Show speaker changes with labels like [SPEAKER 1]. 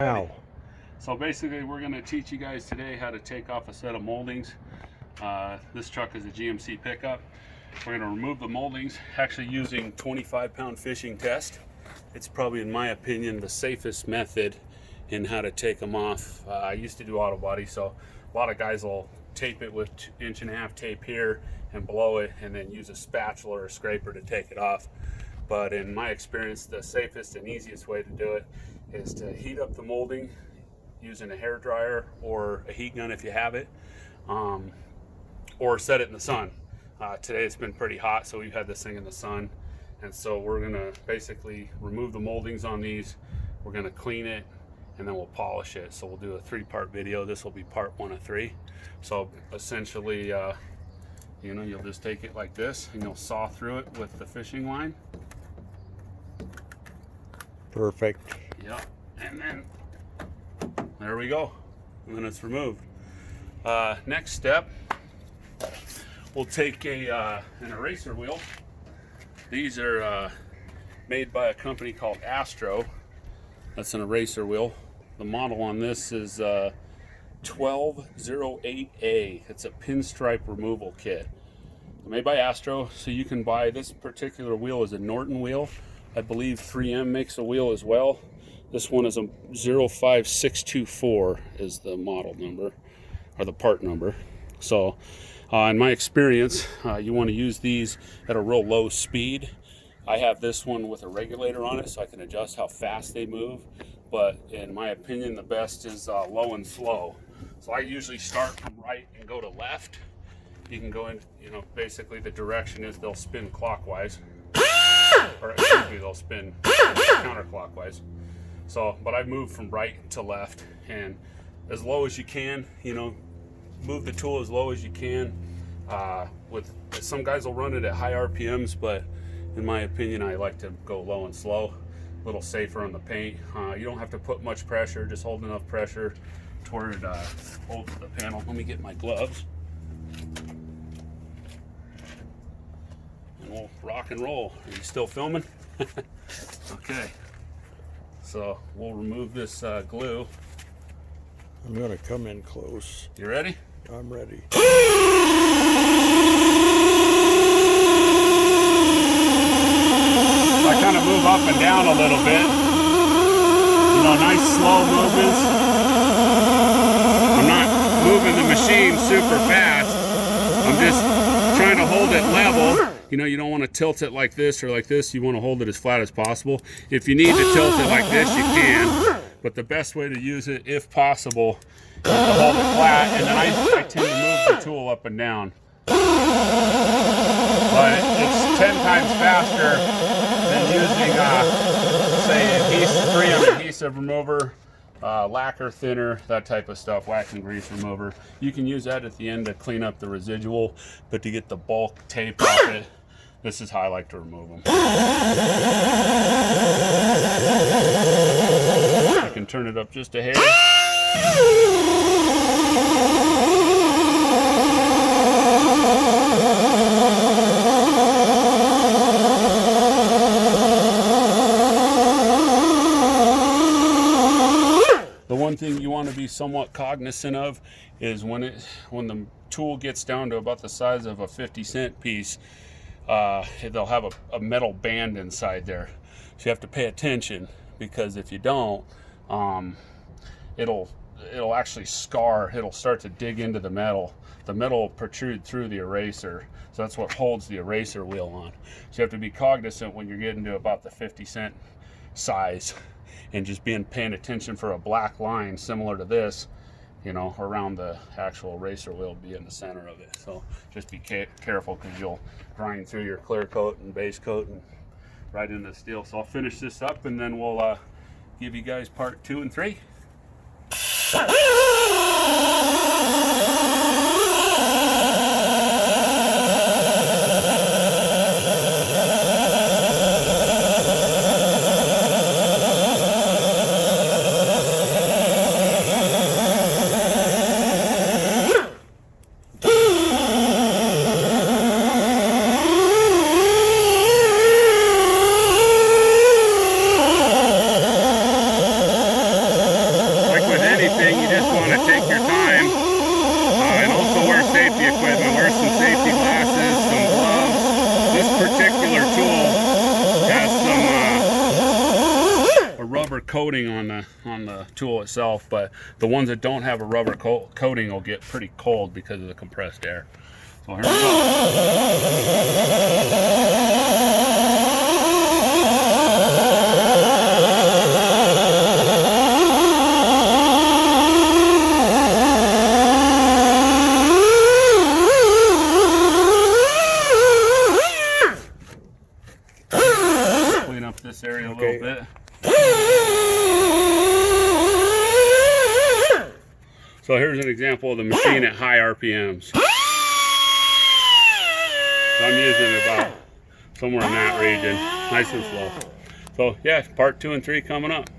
[SPEAKER 1] Wow.
[SPEAKER 2] So basically we're going to teach you guys today how to take off a set of moldings. This truck is a GMC pickup. We're going to remove the moldings actually using 25-pound fishing test. It's probably, in my opinion, the safest method in how to take them off. I used to do autobody, so a lot of guys will tape it with 1.5-inch tape here and blow it and then use a spatula or a scraper to take it off. But in my experience, the safest and easiest way to do it is to heat up the molding using a hair dryer or a heat gun if you have it, or set it in the sun. Today it's been pretty hot, so we've had this thing in the sun, and so we're gonna basically remove the moldings on these. We're gonna clean it and then we'll polish it. So we'll do a 3-part video. This will be part 1 of 3. So essentially, you'll just take it like this and you'll saw through it with the fishing line.
[SPEAKER 1] Perfect.
[SPEAKER 2] Yep, and then there we go, and then it's removed. Next step, we'll take an eraser wheel. These are made by a company called Astro. That's an eraser wheel. The model on this is 1208A. It's a pinstripe removal kit. Made by Astro, so you can buy this particular wheel as a Norton wheel. I believe 3M makes a wheel as well. This one is a 05624 is the model number, or the part number. So in my experience, you want to use these at a real low speed. I have this one with a regulator on it so I can adjust how fast they move, but in my opinion the best is low and slow. So I usually start from right and go to left. You can go in, basically the direction is they'll spin clockwise, or excuse me, they'll spin counterclockwise. So, but I move from right to left and as low as you can, move the tool as low as you can. With some guys will run it at high RPMs, but in my opinion, I like to go low and slow, a little safer on the paint. You don't have to put much pressure, just hold enough pressure to where it holds the panel. Let me get my gloves. And we'll rock and roll. Are you still filming? Okay. So we'll remove this glue.
[SPEAKER 1] I'm going to come in close.
[SPEAKER 2] You ready?
[SPEAKER 1] I'm ready.
[SPEAKER 2] I kind of move up and down a little bit. Nice slow movements. I'm not moving the machine super fast. I'm just trying to hold it level. You don't want to tilt it like this or like this. You want to hold it as flat as possible. If you need to tilt it like this, you can. But the best way to use it, if possible, is to hold it flat. And then I tend to move the tool up and down. But it's 10 times faster than using, say, 3M adhesive remover, lacquer thinner, that type of stuff, wax and grease remover. You can use that at the end to clean up the residual, but to get the bulk tape off it, this is how I like to remove them. I can turn it up just a hair. The one thing you want to be somewhat cognizant of is when the tool gets down to about the size of a 50-cent piece, they'll have a metal band inside there. So you have to pay attention, because if you don't, it'll actually scar. It'll start to dig into the metal. The metal will protrude through the eraser. So that's what holds the eraser wheel on. So you have to be cognizant when you're getting to about the 50-cent size, and just paying attention for a black line similar to this, around the actual eraser wheel, be in the center of it. So just be careful, because you'll grind through your clear coat and base coat and right into the steel. So I'll finish this up and then we'll give you guys part 2 and 3. particular tool has some a rubber coating on the tool itself, but the ones that don't have a rubber coating will get pretty cold because of the compressed air. So here we go. Clean up this area a little bit. So here's an example of the machine at high RPMs. So I'm using about somewhere in that region, nice and slow. So yeah, part 2 and 3 coming up.